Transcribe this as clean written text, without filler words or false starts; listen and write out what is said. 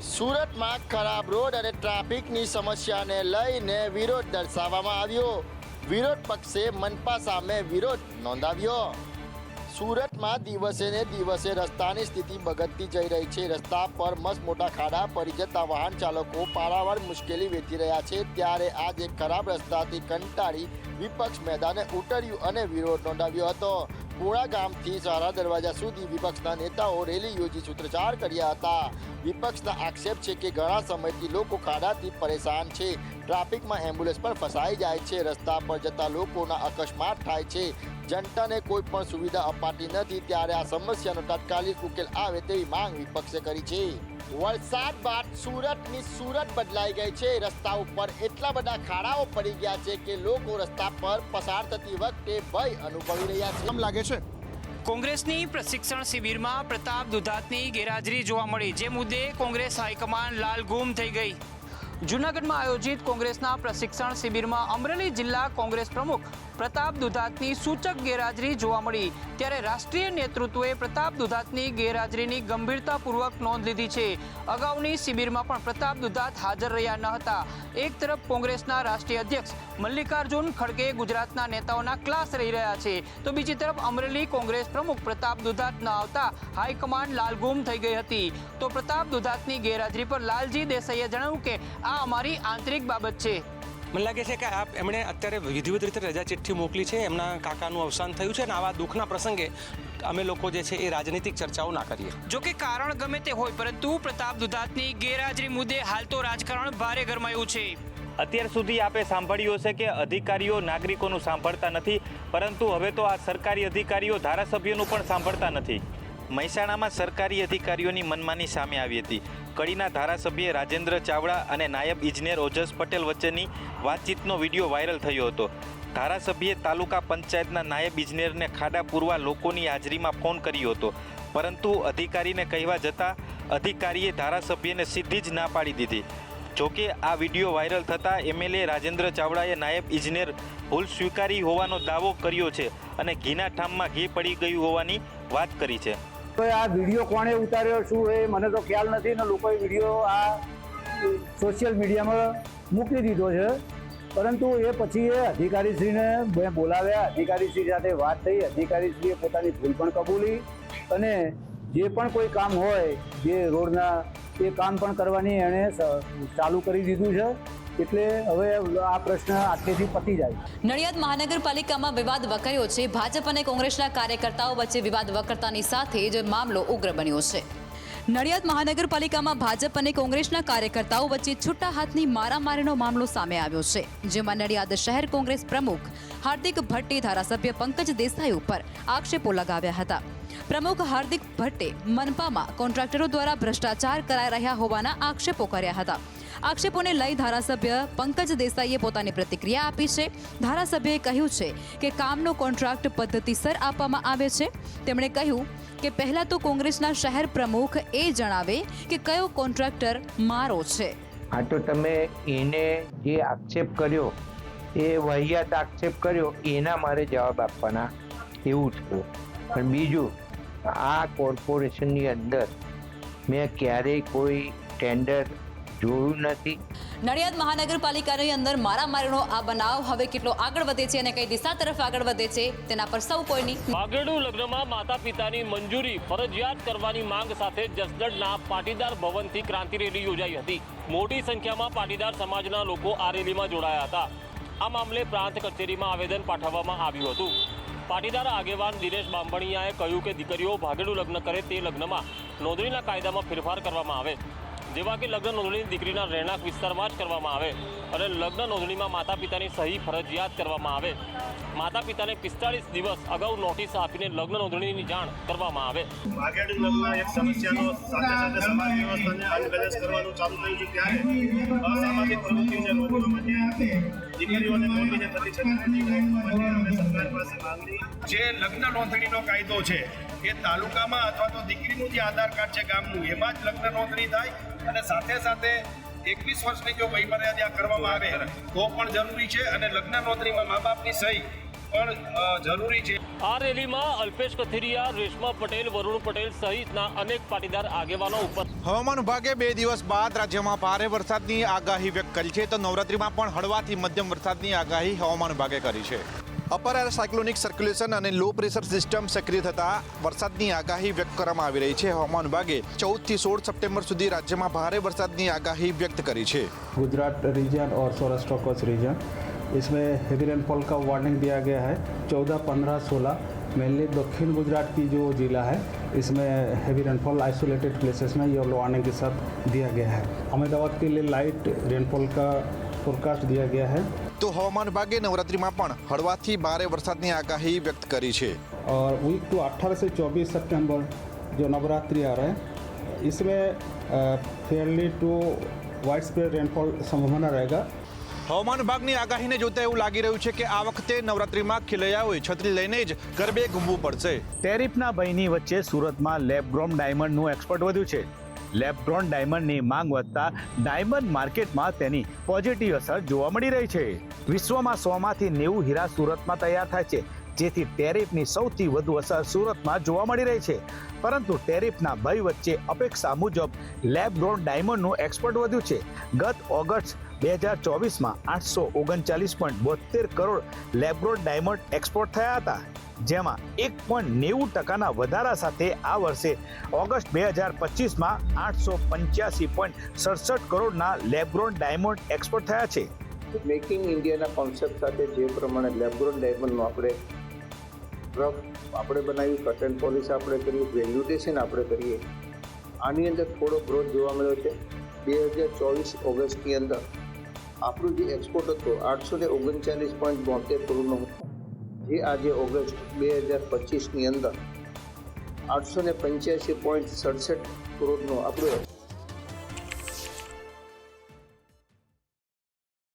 સુરત में खराब रोड और ट्राफिक की समस्या ने लईने विरोध दर्शाववामां आव्यो। विरोध पक्षे मनपा सामे विरोध नोंधाव्यो। सूरत में दिवसे ने दिवसे रस्ता की स्थिति बगड़ती जई रही है। रस्ता पर मस्त मोटा खाड़ा पड़ी जता वाहन चालको पारावार मुश्केली वेठी रह्या छे। त्यारे आज एक खराब रस्ता थी कंटाळी विपक्ष मैदाने उतर्यु और विरोध नोंधाव्यो हतो। पूरा गाम थी सारा दरवाजा सुधी विपक्षना नेताओं रेली योजी सूत्रचार कर्या हता। विपक्षना आक्षेप है कि घणा समयथी लोको खाड़ाथी परेशान है। ट्राफिक में एम्ब्युलन्स पर फसाई जाए छे। रस्ता पर जता लोकोना अकस्मात थाय छे। जनता ने कोई पण सुविधा अपाती नहीं। त्यारे आ समस्यानो तात्कालिक उकेल आवे तेवी मांग विपक्षे करी छे। वरसाद बाद सूरतनी सूरत बदलाई गई है। रस्ता पर एटला बधा खाड़ाओ पड़ी गया है कि लोको रस्ता पर पसार थती वखते भय अनुभवी रह्या छे। કેમ લાગે છે? કોંગ્રેસની પ્રશિક્ષણ શિબિરમાં પ્રતાપ દુધાતની ગેરહાજરી જોવા મળી, જે મુદ્દે કોંગ્રેસ હાઈકમાન્ડ લાલઘૂમ થઈ ગઈ। જૂનાગઢમાં આયોજિત કોંગ્રેસના પ્રશિક્ષણ શિબિરમાં અમરેલી જિલ્લા કોંગ્રેસ પ્રમુખ પ્રતાપ દુધાતની સૂચક ગેરહાજરી જોવા મળી। ત્યારે રાષ્ટ્રીય નેતૃત્વએ પ્રતાપ દુધાતની ગેરહાજરીની ગંભીરતાપૂર્વક નોંધ લીધી છે। અગાઉની શિબિરમાં પણ પ્રતાપ દુધાત હાજર રહ્યા ન હતા। એક તરફ કોંગ્રેસના રાષ્ટ્રીય અધ્યક્ષ મલ્લિકાર્જુન ખડગે ગુજરાતના નેતાઓના ક્લાસ રહી રહ્યા છે, તો બીજી તરફ અમરેલી કોંગ્રેસ પ્રમુખ પ્રતાપ દુધાત ન આવતા હાઈકમાન્ડ લાલઘૂમ થઈ ગઈ હતી। તો પ્રતાપ દુધાતની ગેરહાજરી પર લાલજી દેસાઈએ જણાવ્યું કે આ અમારી આંતરિક બાબત છે। મને લાગે છે કે એમણે અત્યારે વિધિવત રીતે રજા ચિઠ્ઠી મોકલી છે। એમના કાકાનું અવસાન થયું છે અને આવા દુઃખના પ્રસંગે અમે લોકો જે છે એ રાજનીતિક ચર્ચાઓ ના કરીએ। જો કે કારણ ગમે તે હોય, પરંતુ પ્રતાપ દુધાતની ગેરહાજરી મુદ્દે હાલ તો રાજકારણ ભારે ગરમાયું છે। અત્યાર સુધી આપે સાંભળ્યું હશે કે અધિકારીઓ નાગરિકોનું સાંભળતા નથી, પરંતુ હવે તો આ સરકારી અધિકારીઓ ધારાસભ્યોનું પણ સાંભળતા નથી। મહેસાણામાં સરકારી અધિકારીઓની મનમાની સામે આવી હતી। કડીના ધારાસભ્ય રાજેન્દ્ર ચાવડા અને નાયબ ઇજનેર ઓજસ પટેલ વચ્ચેની વાતચીતનો વિડીયો વાયરલ થયો હતો। ધારાસભ્યે તાલુકા પંચાયતના નાયબ ઇજનેરને ખાડા પૂરવા લોકોની હાજરીમાં ફોન કર્યો હતો, પરંતુ અધિકારીને કહેવા જતાં અધિકારીએ ધારાસભ્યને સીધી જ ના પાડી દીધી। જોકે આ વિડીયો વાયરલ થતાં એમએલએ રાજેન્દ્ર ચાવડાએ નાયબ ઇજનેર ભૂલ સ્વીકારી હોવાનો દાવો કર્યો છે અને ઘીના ઠામમાં ઘી પડી ગયું હોવાની વાત કરી છે। તો આ વિડીયો કોણે ઉતાર્યો શું એ મને તો ખ્યાલ નથી ને લોકોએ વિડીયો આ સોશિયલ મીડિયામાં મૂકી દીધો છે, પરંતુ એ પછી એ અધિકારીશ્રીને મેં બોલાવ્યા, અધિકારીશ્રી સાથે વાત થઈ, અધિકારીશ્રીએ પોતાની ભૂલ પણ કબૂલી અને જે પણ કોઈ કામ હોય જે રોડના એ કામ પણ કરવાની એણે ચાલુ કરી દીધું છે। એટલે હવે આ પ્રશ્ન આખેથી પતી જાય। નડિયાદ મહાનગરપાલિકામાં વિવાદ વકર્યો છે। ભાજપ અને કોંગ્રેસના કાર્યકર્તાઓ વચ્ચે વિવાદ વકરતાની સાથે જ મામલો ઉગ્ર બન્યો છે। નડિયાદ મહાનગરપાલિકામાં ભાજપ અને કોંગ્રેસના કાર્યકર્તાઓ વચ્ચે છૂટા હાથની મારામારીનો મામલો સામે આવ્યો છે, જેમાં નડિયાદ શહેર કોંગ્રેસ પ્રમુખ હાર્દિક ભટ્ટે ધારાસભ્ય પંકજ દેસાઈ ઉપર આક્ષેપો લગાવ્યા હતા। પ્રમુખ હાર્દિક ભટ્ટે મનપામાં કોન્ટ્રાક્ટરો દ્વારા ભ્રષ્ટાચાર કરાઈ રહ્યા હોવાના આક્ષેપો કર્યા હતા। આક્ષેપોને લઈ ધારાસભ્ય પંકજ દેસાઈએ પોતાની પ્રતિક્રિયા આપી છે। ધારાસભ્યએ કહ્યું છે કે કામનો કોન્ટ્રાક્ટ પદ્ધતિસર આપવામાં આવે છે। તેમણે કહ્યું કે પહેલા તો કોંગ્રેસના શહેર પ્રમુખ એ જણાવે કે કયો કોન્ટ્રાક્ટર મારો છે। હા, તો તમે એને જે આક્ષેપ કર્યો એ વહિયાત આક્ષેપ કર્યો એના મારે જવાબ આપવાના એવું છે। પણ બીજું, આ કોર્પોરેશનની અંદર મેં ક્યારેય કોઈ ટેન્ડર જોયું નથી। નડિયાદ મહાનગરપાલિકાની અંદર મારામારીનો આ બનાવ હવે કેટલો આગળ વધે છે અને કઈ દિશા તરફ આગળ વધે છે તેના પર સૌ કોઈની ભાગેડુ લગ્નમાં માતા પિતાની મંજૂરી ફરજિયાત કરવાની માંગ સાથે જસદણના પાટીદાર ભવનથી ક્રાંતિ રેલી યોજાઈ હતી। મોટી સંખ્યામાં પાટીદાર સમાજના લોકો આ રેલીમાં જોડાયા હતા। આ મામલે પ્રાંત કચેરીમાં આવેદન પાઠવવામાં આવ્યું હતું। પાટીદાર આગેવાન દિનેશ બાંભણિયાએ કહ્યું કે દીકરીઓ ભાગેડુ લગ્ન કરે તે લગ્નમાં નોંધણીના કાયદામાં ફેરફાર કરવામાં આવે, જેવા કે લગ્ન નોંધણી દીકરીના રહેણાંક વિસ્તારમાં જ કરવામાં આવે અને લગ્ન નોંધણીમાં માતા પિતાની સહી ફરજિયાત કરવામાં આવે। માતા પિતાને 45 દિવસ અગાઉ નોટિસ આપીને લગ્ન નોંધણીની જાણ કરવામાં આવે। ભાગેડુ લગ્ન એક સમસ્યાનો સાથે સાથે સમાજ વ્યવસ્થાને અનબેલેન્સ કરવાનું ચાલુ થયું છે, ત્યારે અસામાજિક પ્રવૃત્તિ જે લોકોમાં દીકરીઓને નોંધીને થતી છે સરકાર પાસે માંગણી જે લગ્ન નોંધણીનો કાયદો છે એ તાલુકામાં અથવા તો દીકરીનું જે આધાર કાર્ડ છે ગામનું એમાં જ લગ્ન નોંધણી થાય અને સાથે સાથે 21 વર્ષની જો વયમર્યાદા કરવામાં આવે તો પણ જરૂરી છે। અને લગ્ન નોંધણીમાં મા બાપની સહી પણ જરૂરી છે. આ રેલીમાં અલ્પેશ કથિરિયા, રેશમા પટેલ, વરુણ પટેલ સહિતના અનેક પાટીદાર આગેવાનો ઉપસ્થિત. હવામાન વિભાગે 2 દિવસ બાદ રાજ્યમાં ભારે વરસાદની આગાહી વ્યક્ત કરી છે, તો નવરાત્રીમાં પણ હળવાથી મધ્યમ વરસાદની આગાહી હવામાન વિભાગે કરી છે. અપર એર સાયક્લોનિક સર્ક્યુલેશન અને લો પ્રેશર સિસ્ટમ સક્રિય થતાં વરસાદની આગાહી વ્યક્ત કરવામાં આવી રહી છે. હવામાન વિભાગે 14 થી 16 સપ્ટેમ્બર સુધી રાજ્યમાં ભારે વરસાદની આગાહી વ્યક્ત કરી છે. गुजरात रीजन और सौराष्ट्र कच्छ रीजन इसमें हेवी रेनफॉल का वार्निंग दिया गया है. 14, 15, 16 मेनली दक्षिण गुजरात की जो जिला है इसमें हेवी रेनफॉल आइसोलेटेड प्लेसेस में येलो वार्निंग के साथ दिया गया है. अहमदाबाद के लिए लाइट रेनफॉल का फोरकास्ट दिया गया है. તો હવામાન વિભાગે નવરાત્રીમાં પણ હળવાથી ભારે વરસાદની આગાહી વ્યક્ત કરી છે. और वीक टू 18 से 24 सितंबर जो नवरात्रि आ रहा है इसमें fairly to wide spread rainfall संभावना रहेगा. હવામાન વિભાગની આગાહીને જોતા એવું લાગી રહ્યું છે કે આ વખતે નવરાત્રીમાં ખેલૈયાઓએ છત્રી લઈને જ ગરબે ઘૂમવું પડશે. ટેરિફના ભયની વચ્ચે સુરતમાં લેબગ્રોમ ડાયમંડનું એક્સપોર્ટ વધ્યું છે. લેબગ્રોન ડાયમંડની માંગ વધતા ડાયમંડ માર્કેટમાં તેની પોઝિટિવ અસર જોવા મળી રહી છે. વિશ્વમાં 100માંથી 90 હીરા સુરતમાં તૈયાર થાય છે, જેથી ટેરિફની સૌથી વધુ અસર સુરતમાં જોવા મળી રહી છે. પરંતુ ટેરિફના ભય વચ્ચે અપેક્ષા મુજબ લેબગ્રોન ડાયમંડનું એક્સપોર્ટ વધ્યું છે. ગત ઓગસ્ટ 2024માં 839.72 કરોડ લેબગ્રોન ડાયમંડ એક્સપોર્ટ થયા હતા, જેમાં 1.90% વધારા સાથે આ વર્ષે ઓગસ્ટ 2025માં 885.67 કરોડના લેબગ્રોન ડાયમંડ એક્સપોર્ટ થયા છે. મેકિંગ ઇન્ડિયાના કોન્સેપ્ટ સાથે જે પ્રમાણે લેબગ્રોન ડાયમંડનું આપણે રફ આપણે બનાવ્યું, કટન પોલિશ આપણે કરીએ, વેલ્યુટેશન આપણે કરીએ, આની અંદર થોડો ગ્રોથ જોવા મળ્યો છે. 2024 ઓગસ્ટની અંદર આપણું જે એક્સપોર્ટ હતો 839.72 કરોડનો હતો, જે આજે ઓગસ્ટ 2025ની અંદર 885.67 કરોડનો આપણું